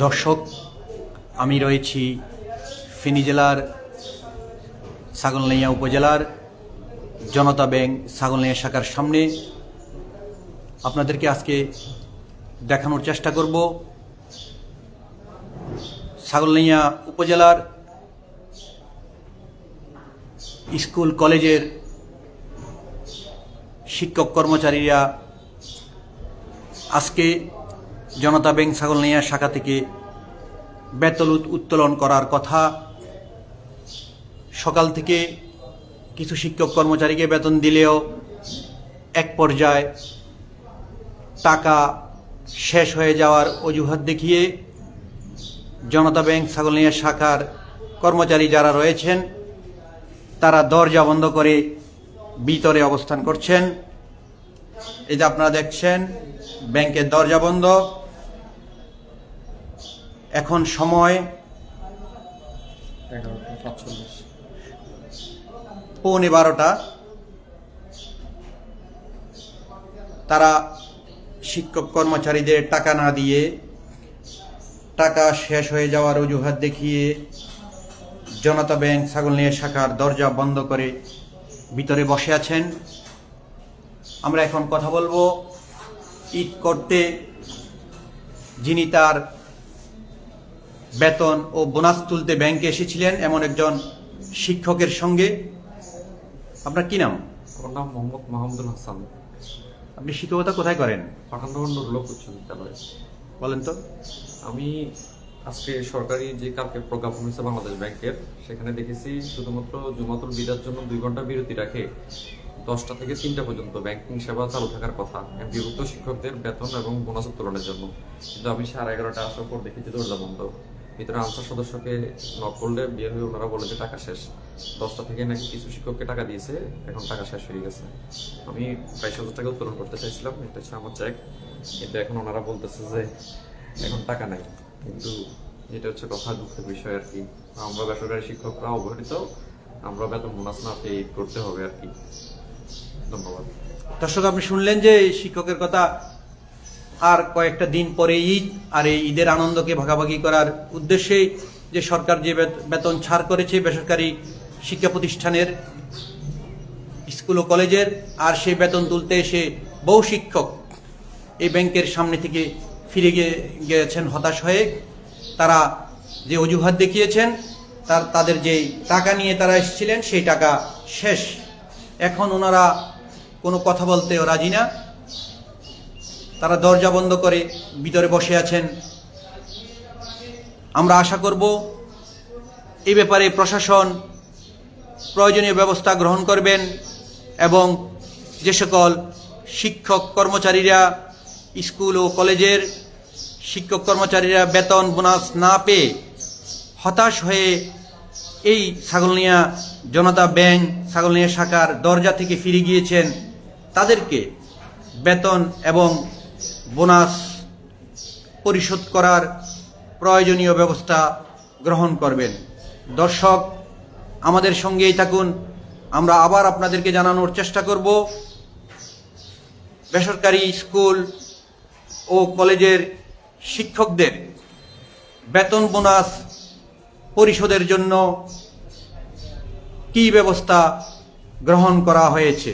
দর্শক, আমি রয়েছি ফেনী জেলার ছাগলনাইয়া উপজেলার জনতা ব্যাংক ছাগলনাইয়া শাখার সামনে। আপনাদেরকে আজকে দেখানোর চেষ্টা করব ছাগলনাইয়া উপজেলার স্কুল কলেজের শিক্ষক কর্মচারীরা আজকে জনতা ব্যাংক ছাগলনাইয়া শাখা থেকে বেতন উত্তোলন করার কথা। সকাল থেকে কিছু শিক্ষক কর্মচারীকে বেতন দিলেও এক পর্যায়ে টাকা শেষ হয়ে যাওয়ার অজুহাত দেখিয়ে জনতা ব্যাংক ছাগলনাইয়া শাখার কর্মচারী যারা রয়েছেন তারা দরজা বন্ধ করে ভিতরে অবস্থান করছেন। এই যে আপনারা দেখছেন, ব্যাংকের দরজা বন্ধ। এখন সময় 11:45। তারা শিক্ষক কর্মচারীদের টাকা না দিয়ে, টাকা শেষ হয়ে যাওয়ার অজুহাত দেখিয়ে জনতা ব্যাংক ছাগলনাইয়া শাখার দরজা বন্ধ করে ভিতরে বসে আছেন। আমরা এখন কথা বলবো ঈদ করতে যিনি তার বেতন ও বোনাস তুলতে ব্যাংকে এসেছিলেন এমন একজন শিক্ষকের সঙ্গে। আপনার কি নাম? আমার নাম মোহাম্মদ মাহমুদুল হাসান। আপনি শিক্ষকতা কোথায় করেন? পাঠাননগর নুরুল হক উচ্চ বিদ্যালয়ে। বলেন তো। আমি আজকে সরকারি যে কালকে প্রজ্ঞাপন হয়েছে বাংলাদেশ ব্যাংকের, সেখানে দেখেছি শুধুমাত্র জুমাতুল বিদার জন্য 2 ঘন্টা বিরতি রাখে 10টা থেকে 3টা পর্যন্ত ব্যাংকিং সেবা চালু থাকার কথা বিভক্ত শিক্ষকদের বেতন এবং বোনাস উত্তোলনের জন্য। কিন্তু আমি 11:30 আসার পর দেখেছি দরজা বন্ধ। ভিতরে আনসার সদস্যকে নক করলে বিয়ে হয়ে ওনারা বলে যে টাকা শেষ। 10টা থেকে নাকি কিছু শিক্ষককে টাকা দিয়েছে, এখন টাকা শেষ হয়ে গেছে। আমি 22,000 টাকা উত্তোলন করতে চাইছিলাম, এটা হচ্ছে আমার চেক। কিন্তু এখন ওনারা বলতেছে যে এখন টাকা নাই। কিন্তু এটা হচ্ছে কথা, দুঃখের বিষয় আর কি। আমরা বেসরকারি শিক্ষকরা অবহেলিত, আমরা বেতন বোনাস না পেয়ে করতে হবে আর কি। ধন্যবাদ। দর্শক, আপনি শুনলেন যে শিক্ষকের কথা। আর কয়েকটা দিন পরে ঈদ, আর এই ঈদের আনন্দকে ভাগাভাগি করার উদ্দেশ্যেই যে সরকার যে বেতন ছাড় করেছে বেসরকারি শিক্ষা প্রতিষ্ঠানের, স্কুল ও কলেজের, আর সেই বেতন তুলতে এসে বহু শিক্ষক এই ব্যাংকের সামনে থেকে ফিরে গিয়েছেন হতাশ হয়ে। তারা যে অজুহাত দেখিয়েছেন, তাদের যে টাকা নিয়ে তারা এসেছিলেন সেই টাকা শেষ। এখন ওনারা কোনো কথা বলতেও রাজি না। তারা দরজা বন্ধ করে ভিতরে বসে আছেন। আমরা আশা করব এই ব্যাপারে প্রশাসন প্রয়োজনীয় ব্যবস্থা গ্রহণ করবেন এবং যে সকল শিক্ষক কর্মচারীরা, স্কুল ও কলেজের শিক্ষক কর্মচারীরা বেতন বোনাস না পেয়ে হতাশ হয়ে এই ছাগলনাইয়া জনতা ব্যাংক ছাগলনাইয়া শাখার দরজা থেকে ফিরে গিয়েছেন, তাদেরকে বেতন এবং বোনাস পরিশোধ করার প্রয়োজনীয় ব্যবস্থা গ্রহণ করবেন। দর্শক, আমাদের সঙ্গেই থাকুন। আমরা আবার আপনাদেরকে জানানোর চেষ্টা করব বেসরকারি স্কুল ও কলেজের শিক্ষকদের বেতন বোনাস পরিশোধের জন্য কী ব্যবস্থা গ্রহণ করা হয়েছে।